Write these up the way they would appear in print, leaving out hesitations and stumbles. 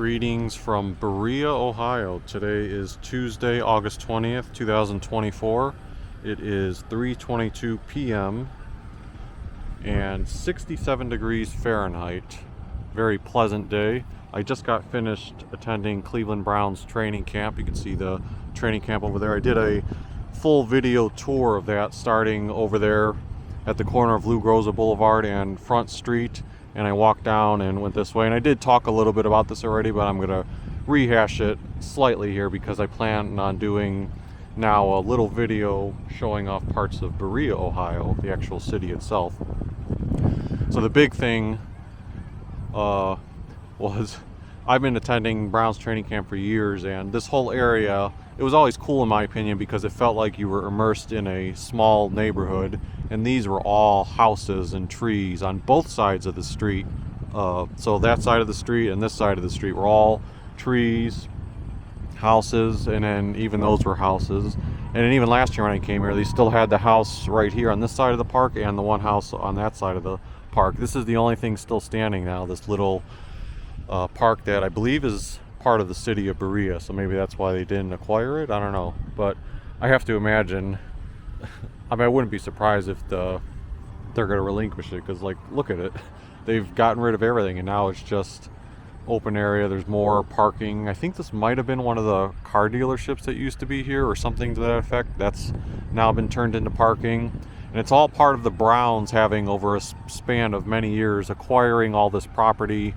Greetings from Berea, Ohio. Today is Tuesday, August 20th, 2024. It is 3:22 p.m. and 67 degrees Fahrenheit. Very pleasant day. I just got finished attending Cleveland Browns training camp. You can see the training camp over there. I did a full video tour of that, starting over there at the corner of Lou Groza Boulevard and Front Street, and I walked down and went this way. And I did talk a little bit about this already, but I'm gonna rehash it slightly here because I plan on doing now a little video showing off parts of Berea, Ohio, the actual city itself. So the big thing was I've been attending Browns training camp for years, and this whole area, it was always cool in my opinion because it felt like you were immersed in a small neighborhood, and these were all houses and trees on both sides of the street. So that side of the street and this side of the street were all trees, houses, and then even those were houses. And then even last year when I came here, they still had the house right here on this side of the park and the one house on that side of the park. This is the only thing still standing now, this little park that I believe is part of the city of Berea, so maybe that's why they didn't acquire it. I don't know, but I have to imagine I mean, I wouldn't be surprised if they're going to relinquish it, because like, look at it, they've gotten rid of everything and now it's just open area. There's more parking. I think this might have been one of the car dealerships that used to be here or something to that effect. That's now been turned into parking, and it's all part of the Browns having, over a span of many years, acquiring all this property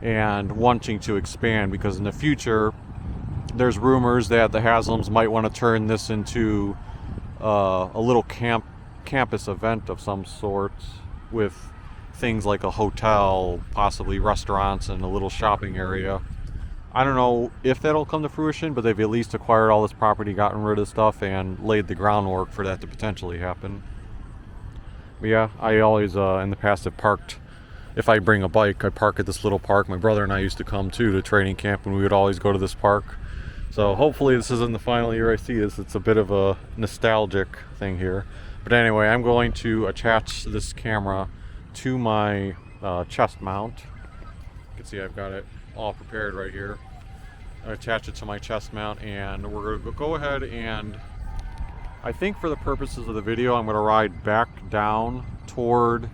and wanting to expand, because in the future there's rumors that the Haslams might want to turn this into a little campus event of some sort, with things like a hotel, possibly restaurants, and a little shopping area. I don't know if that'll come to fruition, but they've at least acquired all this property, gotten rid of stuff, and laid the groundwork for that to potentially happen. But yeah, I always in the past have parked, if I bring a bike, I park at this little park. My brother and I used to come too to training camp, and we would always go to this park. So hopefully this isn't the final year I see this. It's a bit of a nostalgic thing here. But anyway, I'm going to attach this camera to my chest mount. You can see I've got it all prepared right here. I attach it to my chest mount, and we're going to go ahead and, I think for the purposes of the video, I'm going to ride back down toward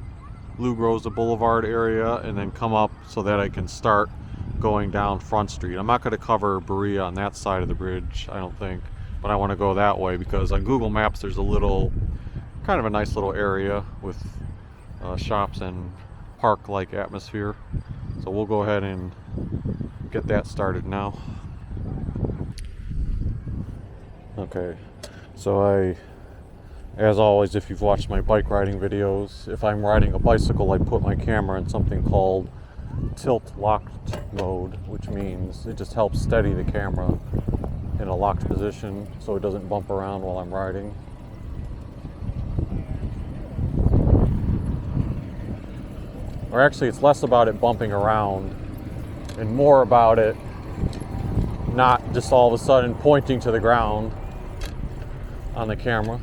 Lou Groza Boulevard area and then come up so that I can start going down Front Street. I'm not going to cover Berea on that side of the bridge, I don't think, but I want to go that way because on Google Maps there's a little, kind of a nice little area with shops and park-like atmosphere. So we'll go ahead and get that started now. Okay, so as always, if you've watched my bike riding videos, if I'm riding a bicycle, I put my camera in something called tilt locked mode, which means it just helps steady the camera in a locked position so it doesn't bump around while I'm riding. Or actually, it's less about it bumping around and more about it not just all of a sudden pointing to the ground on the camera.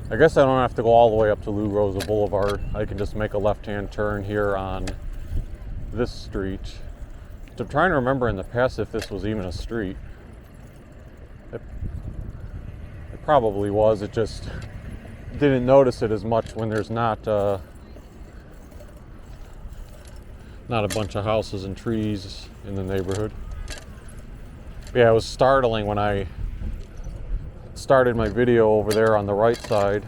I guess I don't have to go all the way up to Lou Groza Boulevard. I can just make a left-hand turn here on this street. I'm trying to remember in the past if this was even a street. It probably was. It just didn't notice it as much when there's not a bunch of houses and trees in the neighborhood. But yeah, it was startling when I started my video over there on the right side,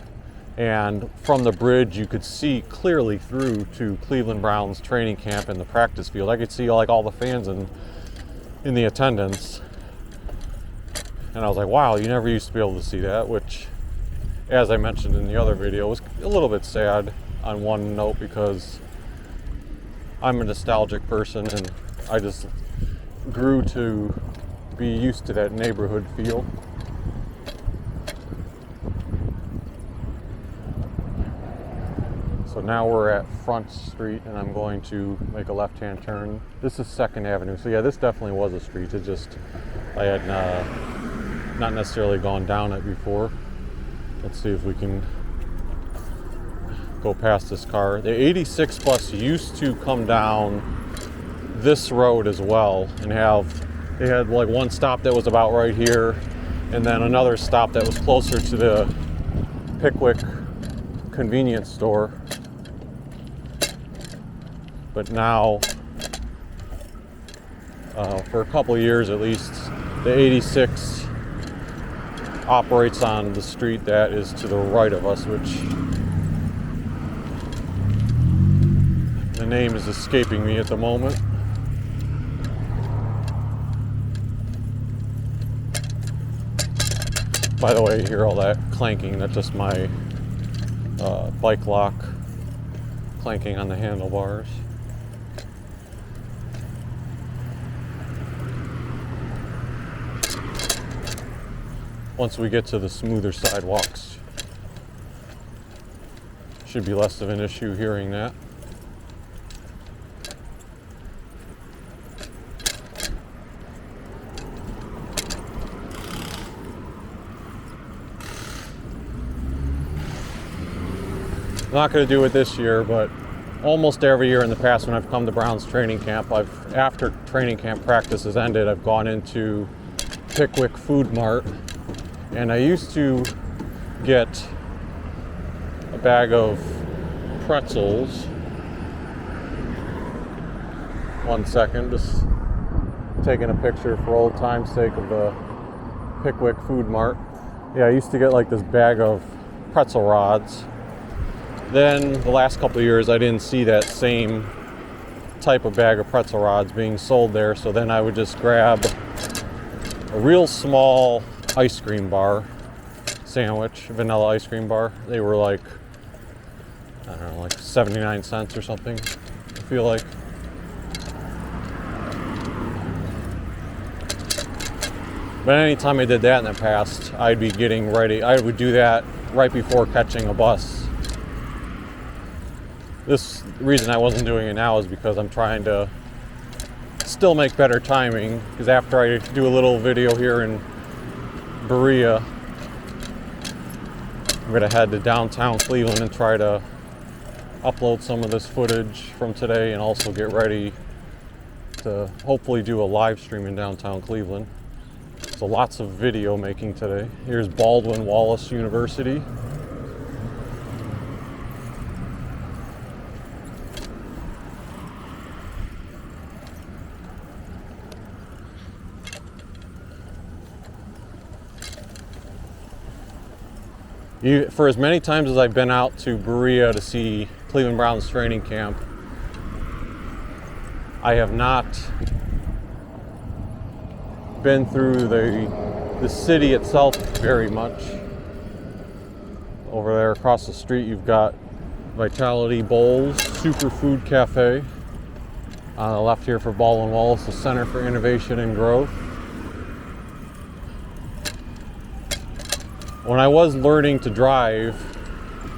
and from the bridge you could see clearly through to Cleveland Browns training camp and the practice field. I could see like all the fans in the attendance, and I was like, wow, you never used to be able to see that, which, as I mentioned in the other video, was a little bit sad on one note because I'm a nostalgic person and I just grew to be used to that neighborhood feel. So now we're at Front Street and I'm going to make a left-hand turn. This is 2nd Avenue. So yeah, this definitely was a street. It just, I had not necessarily gone down it before. Let's see if we can go past this car. The 86 bus used to come down this road as well and they had like one stop that was about right here and then another stop that was closer to the Pickwick convenience store. But now, for a couple of years at least, the 86 operates on the street that is to the right of us, which the name is escaping me at the moment. By the way, you hear all that clanking. That's just my bike lock clanking on the handlebars. Once we get to the smoother sidewalks, should be less of an issue hearing that. I'm not going to do it this year, but almost every year in the past when I've come to Brown's training camp, after training camp practice has ended, I've gone into Pickwick Food Mart, and I used to get a bag of pretzels. One second, just taking a picture for old time's sake of the Pickwick Food Mart. Yeah, I used to get like this bag of pretzel rods. Then the last couple of years I didn't see that same type of bag of pretzel rods being sold there, so then I would just grab a real small ice cream bar sandwich, vanilla ice cream bar. They were like, I don't know, like 79 cents or something, I feel like. But anytime I did that in the past, I'd be getting ready. I would do that right before catching a bus. The reason I wasn't doing it now is because I'm trying to still make better timing, because after I do a little video here in Berea, I'm going to head to downtown Cleveland and try to upload some of this footage from today and also get ready to hopefully do a live stream in downtown Cleveland. So lots of video making today. Here's Baldwin Wallace University. For as many times as I've been out to Berea to see Cleveland Browns training camp, I have not been through the city itself very much. Over there across the street you've got Vitality Bowls, Superfood Cafe. On the left here for Baldwin Wallace, the Center for Innovation and Growth. When I was learning to drive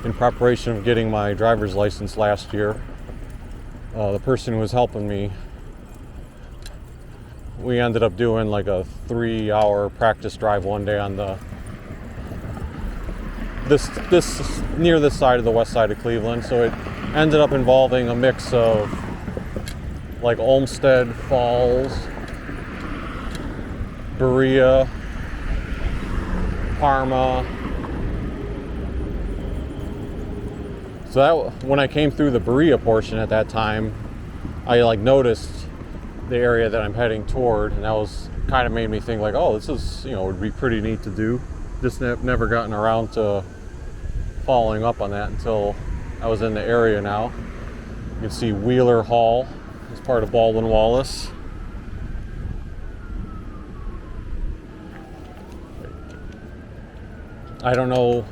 in preparation of getting my driver's license last year, the person who was helping me, we ended up doing like a 3-hour practice drive one day on this near this side of the west side of Cleveland. So it ended up involving a mix of like Olmsted Falls, Berea, Parma. So that, when I came through the Berea portion at that time, I like noticed the area that I'm heading toward, and that was kind of made me think like, oh, this is, would be pretty neat to do. Just never gotten around to following up on that until I was in the area now. You can see Wheeler Hall as part of Baldwin Wallace. I don't know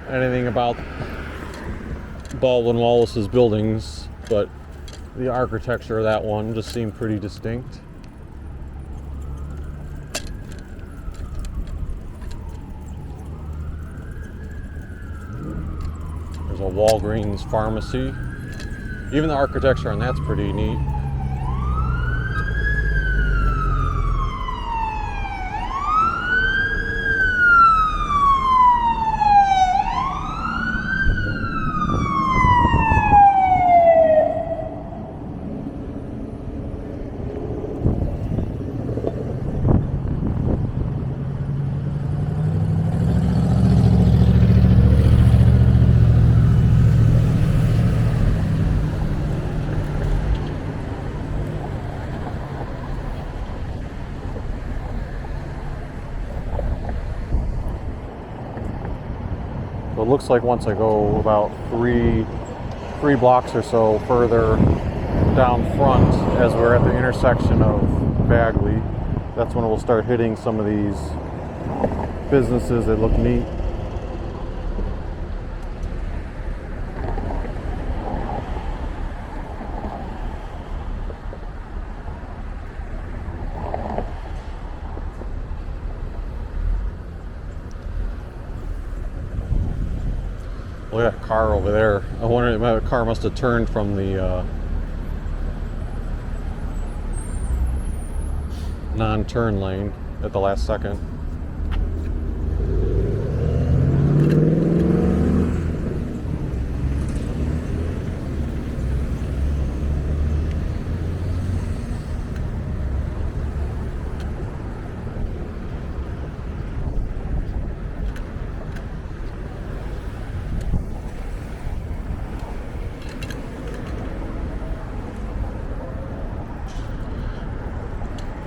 anything about Baldwin Wallace's buildings, but the architecture of that one just seemed pretty distinct. There's a Walgreens pharmacy. Even the architecture on that's pretty neat. But it looks like once I go about three blocks or so further down front, as we're at the intersection of Bagley, that's when we'll start hitting some of these businesses that look neat. Look at that car over there. I wonder if my car must have turned from the non-turn lane at the last second.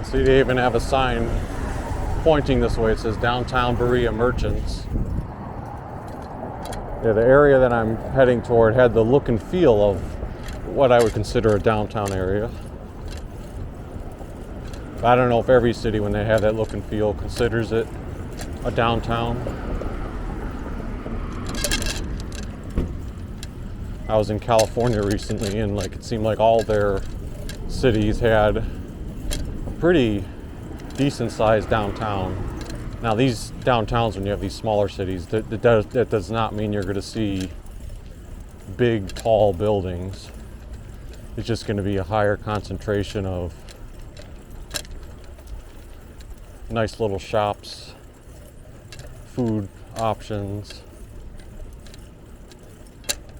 See, they even have a sign pointing this way. It says Downtown Berea Merchants. Yeah, the area that I'm heading toward had the look and feel of what I would consider a downtown area. I don't know if every city, when they have that look and feel, considers it a downtown. I was in California recently, and it seemed like all their cities had pretty decent sized downtown. Now these downtowns, when you have these smaller cities, that does not mean you're going to see big tall buildings. It's just going to be a higher concentration of nice little shops, food options.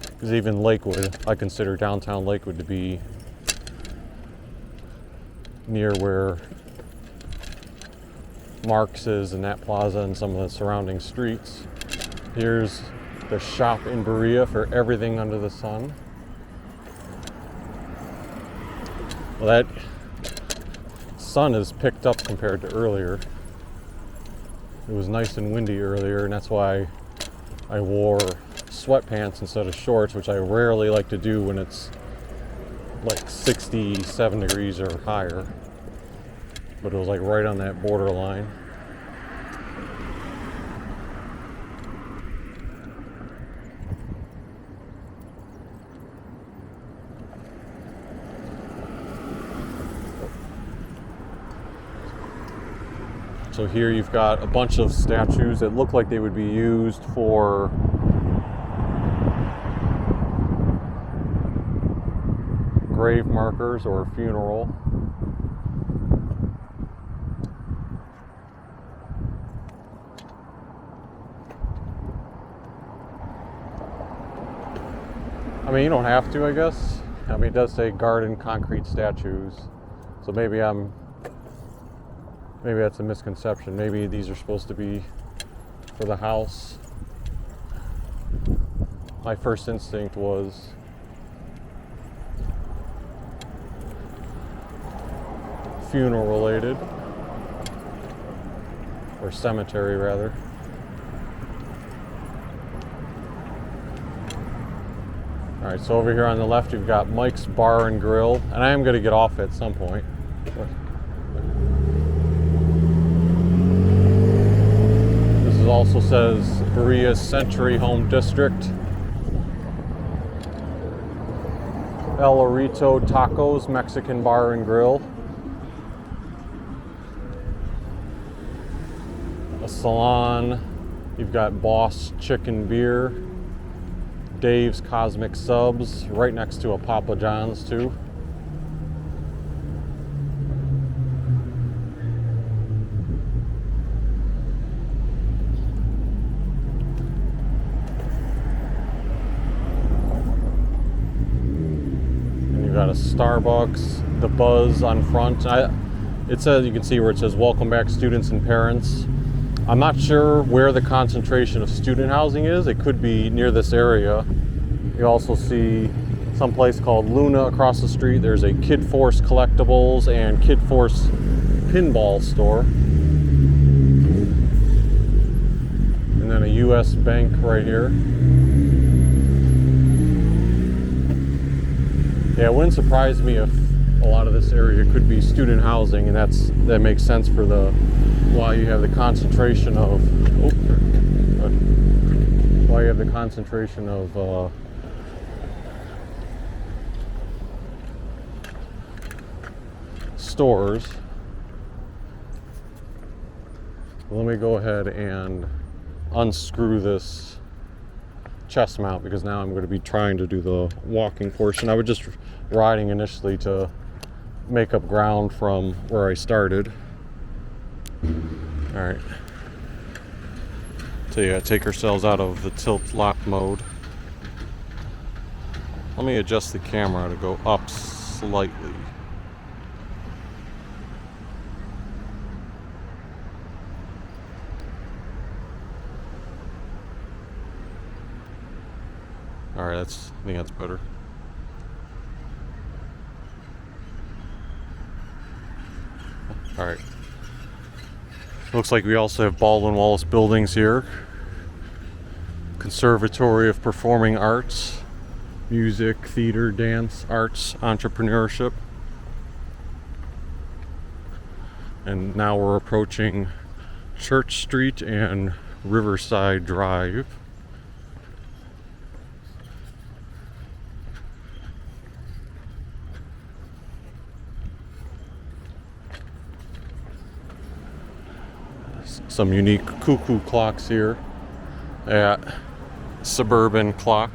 Because even Lakewood, I consider downtown Lakewood to be near where Marx is and that plaza and some of the surrounding streets. Here's the shop in Berea for everything under the sun. Well, that sun is picked up compared to earlier. It was nice and windy earlier, and that's why I wore sweatpants instead of shorts, which I rarely like to do when it's 67 degrees or higher. But it was right on that borderline. So here you've got a bunch of statues that look like they would be used for grave markers or a funeral. I mean, you don't have to, I guess. I mean, it does say garden concrete statues. So maybe that's a misconception. Maybe these are supposed to be for the house. My first instinct was funeral related, or cemetery rather. All right, so over here on the left, you've got Mike's Bar and Grill, and I am going to get off at some point. This also says Berea's Century Home District. El Orito Tacos Mexican Bar and Grill. A salon. You've got Boss Chicken Beer. Dave's Cosmic Subs, right next to a Papa John's too. And you've got a Starbucks, the Buzz on front. It says, you can see where it says welcome back students and parents. I'm not sure where the concentration of student housing is. It could be near this area. You also see some place called Luna across the street. There's a Kid Force Collectibles and Kid Force Pinball store. And then a U.S. Bank right here. Yeah, it wouldn't surprise me if a lot of this area could be student housing, and that makes sense for why you have the concentration of stores. Let me go ahead and unscrew this chest mount, because now I'm going to be trying to do the walking portion. I was just riding initially to make up ground from where I started. All right. So yeah, take ourselves out of the tilt lock mode. Let me adjust the camera to go up slightly. All right, I think that's better. All right. Looks like we also have Baldwin Wallace buildings here. Conservatory of Performing Arts, music, theater, dance, arts, entrepreneurship. And now we're approaching Church Street and Riverside Drive. Some unique cuckoo clocks here at Suburban Clock.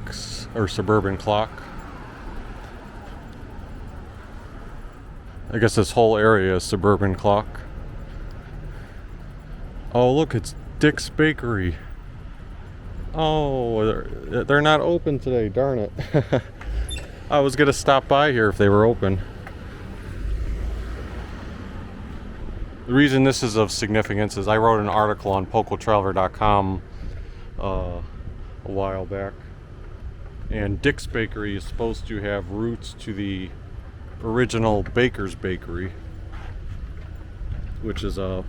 I guess this whole area is Suburban Clock. Oh, look, it's Dick's Bakery. Oh, they're not open today, darn it. I was gonna stop by here if they were open. The reason this is of significance is I wrote an article on PocoTraveler.com a while back, and Dick's Bakery is supposed to have roots to the original Baker's Bakery, which is a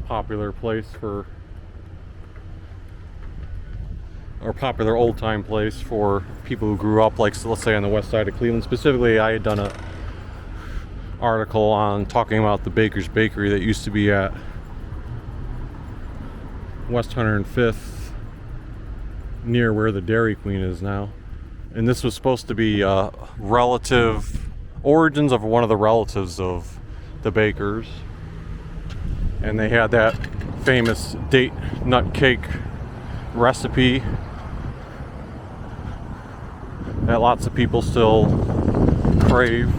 popular place popular old-time place for people who grew up, like, let's say, on the west side of Cleveland. Specifically, I had done a article on talking about the Baker's Bakery that used to be at West 105th, near where the Dairy Queen is now. And this was supposed to be origins of one of the relatives of the Bakers. And they had that famous date nut cake recipe that lots of people still crave.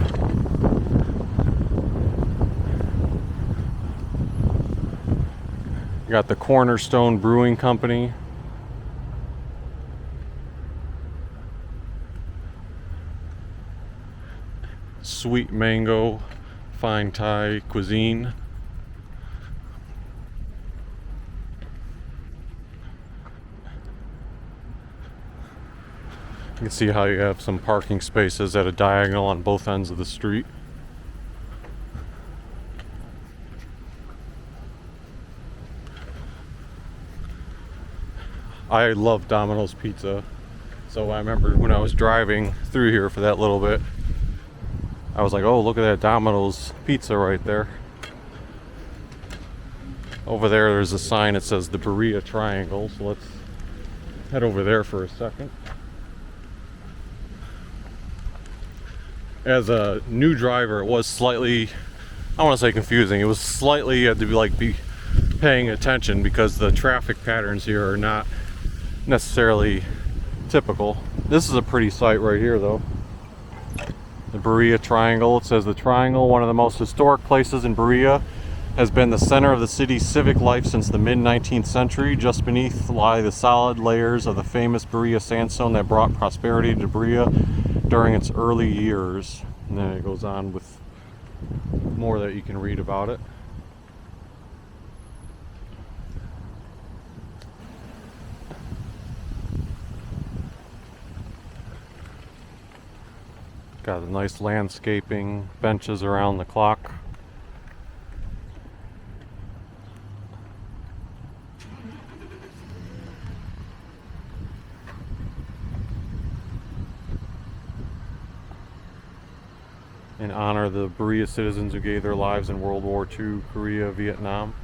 You got the Cornerstone Brewing Company. Sweet Mango Fine Thai Cuisine. You can see how you have some parking spaces at a diagonal on both ends of the street. I love Domino's Pizza, so I remember when I was driving through here for that little bit, I was like, oh, look at that Domino's Pizza right there. Over there's a sign that says the Berea Triangle, so let's head over there for a second. As a new driver, it was slightly, I don't want to say confusing, it was slightly, you had to be paying attention because the traffic patterns here are not necessarily typical. This is a pretty sight right here, though. The Berea Triangle. It says the Triangle, one of the most historic places in Berea, has been the center of the city's civic life since the mid-19th century. Just beneath lie the solid layers of the famous Berea sandstone that brought prosperity to Berea during its early years. And then it goes on with more that you can read about it. Got a nice landscaping, benches around the clock. in honor of the Berea citizens who gave their lives in World War II, Korea, Vietnam.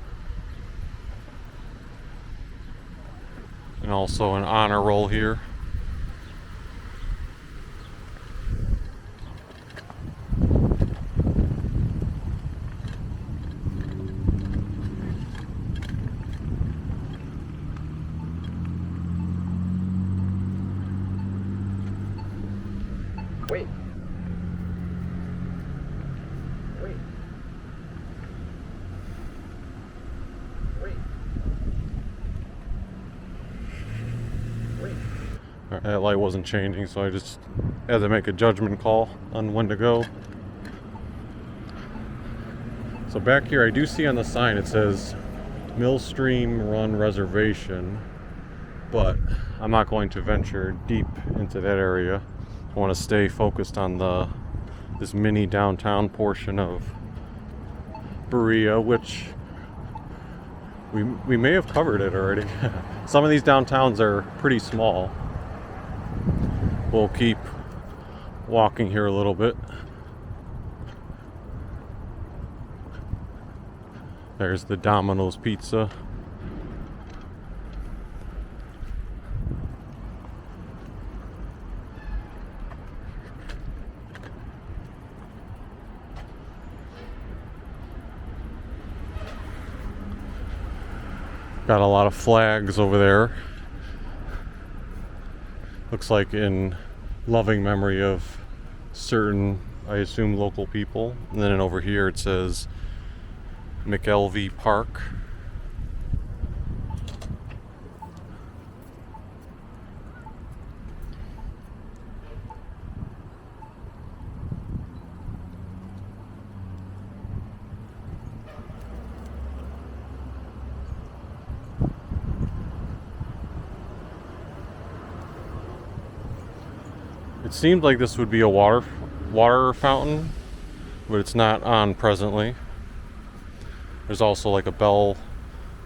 And also an honor roll here. Wait. Wait. Wait. Wait. Alright, that light wasn't changing, so I just had to make a judgment call on when to go. So back here I do see on the sign it says Millstream Run Reservation, but I'm not going to venture deep into that area. I want to stay focused on this mini downtown portion of Berea, which we may have covered it already. Some of these downtowns are pretty small. We'll keep walking here a little bit. There's the Domino's Pizza. Got a lot of flags over there. Looks like in loving memory of certain, I assume, local people. And then over here it says McElvey Park. It seemed like this would be a water fountain, but it's not on presently. There's also like a bell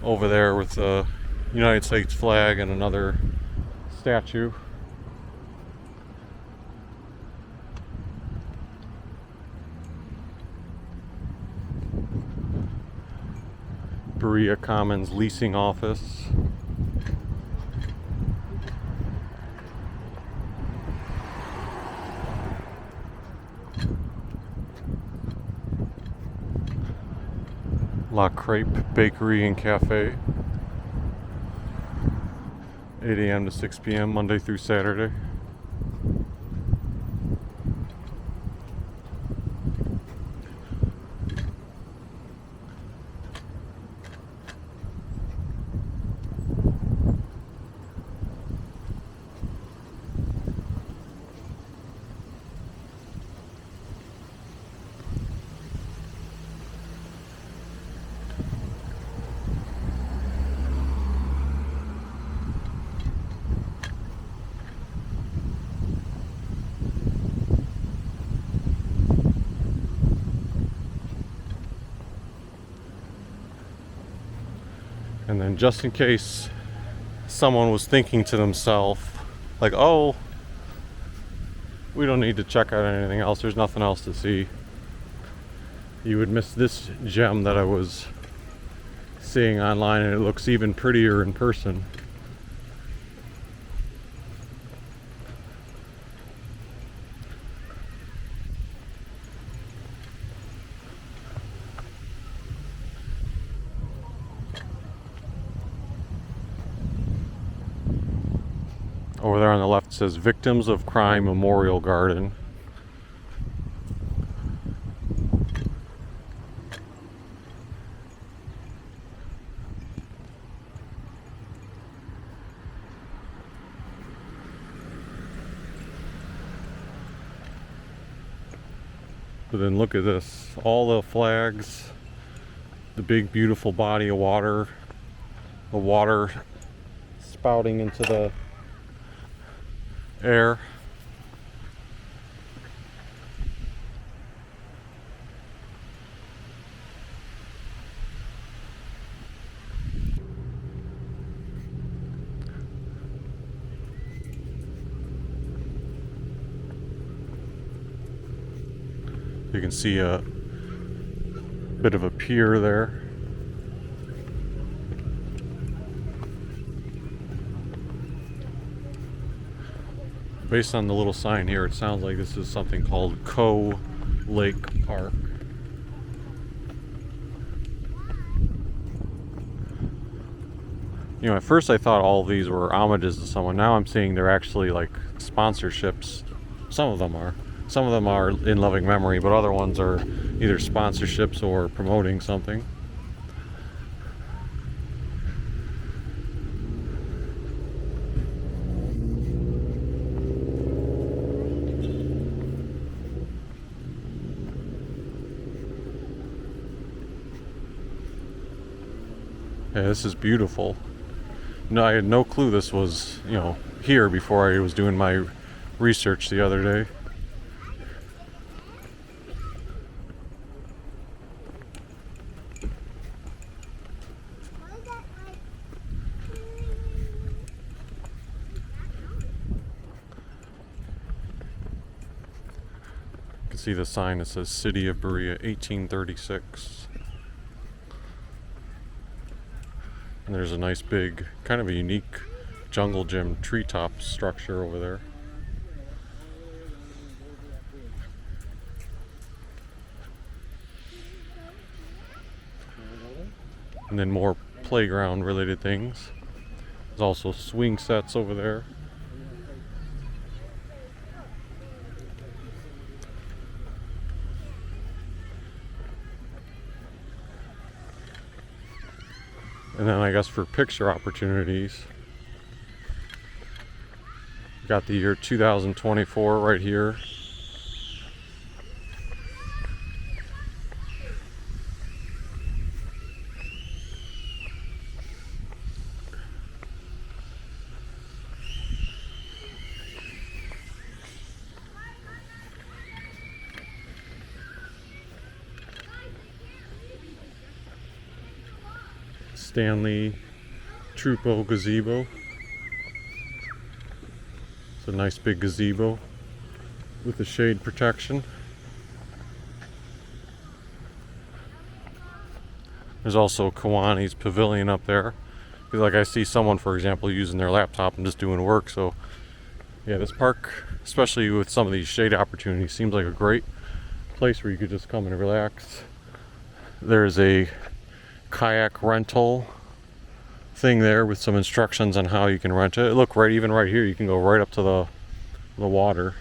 over there with the United States flag and another statue. Berea Commons leasing office. La Crepe Bakery and Cafe. 8 a.m. to 6 p.m. Monday through Saturday. And then just in case someone was thinking to themselves, like, oh, we don't need to check out anything else, there's nothing else to see, you would miss this gem that I was seeing online, and it looks even prettier in person. Over there on the left says Victims of Crime Memorial Garden. But then look at this, all the flags, the big beautiful body of water, the water spouting into the air. You can see a bit of a pier there. Based on the little sign here, it sounds like this is something called Co Lake Park. You know, at first I thought all of these were homages to someone. Now I'm seeing they're actually like sponsorships. Some of them are. Some of them are in loving memory, but other ones are either sponsorships or promoting something. Yeah, this is beautiful. No, I had no clue this was, you know, here before I was doing my research the other day. You can see the sign that says City of Berea, 1836. And there's a nice big, kind of a unique jungle gym treetop structure over there. And then more playground related things. There's also swing sets over there. And then I guess for picture opportunities, got the year 2024 right here. Stanley Trupo gazebo. It's a nice big gazebo with the shade protection. There's also Kiwani's Pavilion up there. Because like I see someone, for example, using their laptop and just doing work. So yeah, this park, especially with some of these shade opportunities, seems like a great place where you could just come and relax. There's a kayak rental thing there with some instructions on how you can rent it. Look, right, even right here, you can go right up to the water.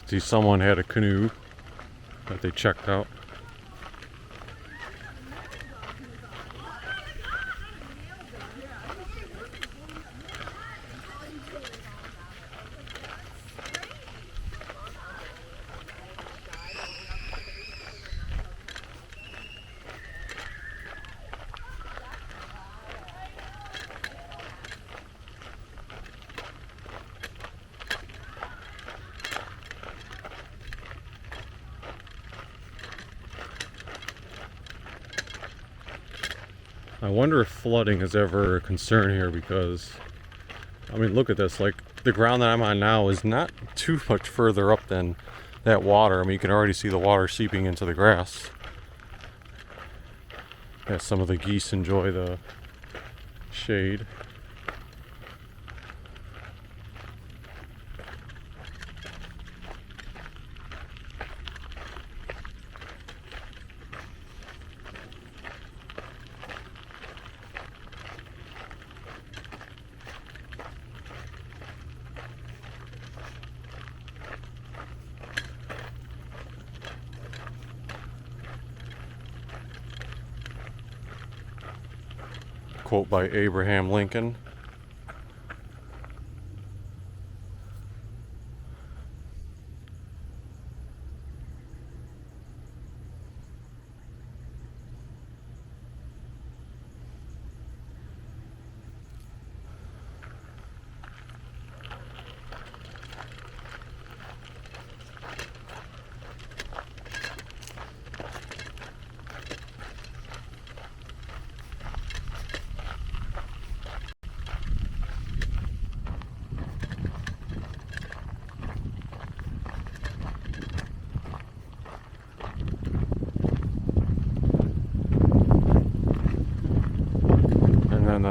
See, someone had a canoe that they checked out. I wonder if flooding is ever a concern here, because I mean, look at this, like the ground that I'm on now is not too much further up than that water. I mean, you can already see the water seeping into the grass. Yeah, some of the geese enjoy the shade. Quote by Abraham Lincoln.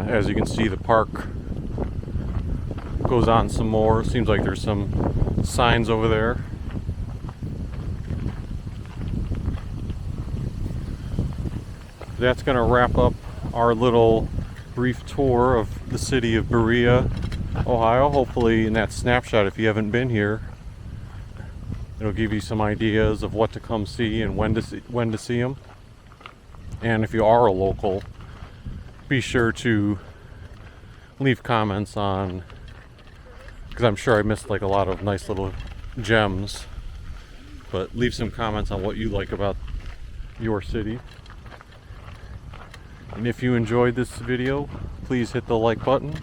as you can see, the park goes on some more. Seems like there's some signs over there. That's going to wrap up our little brief tour of the city of Berea, Ohio. Hopefully in that snapshot, if you haven't been here, it'll give you some ideas of what to come see and when to see them. And if you are a local, be sure to leave comments on, because I'm sure I missed like a lot of nice little gems, but leave some comments on what you like about your city. And if you enjoyed this video, please hit the like button,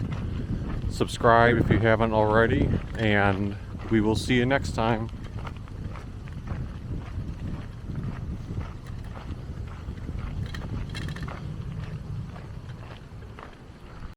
subscribe if you haven't already, and we will see you next time.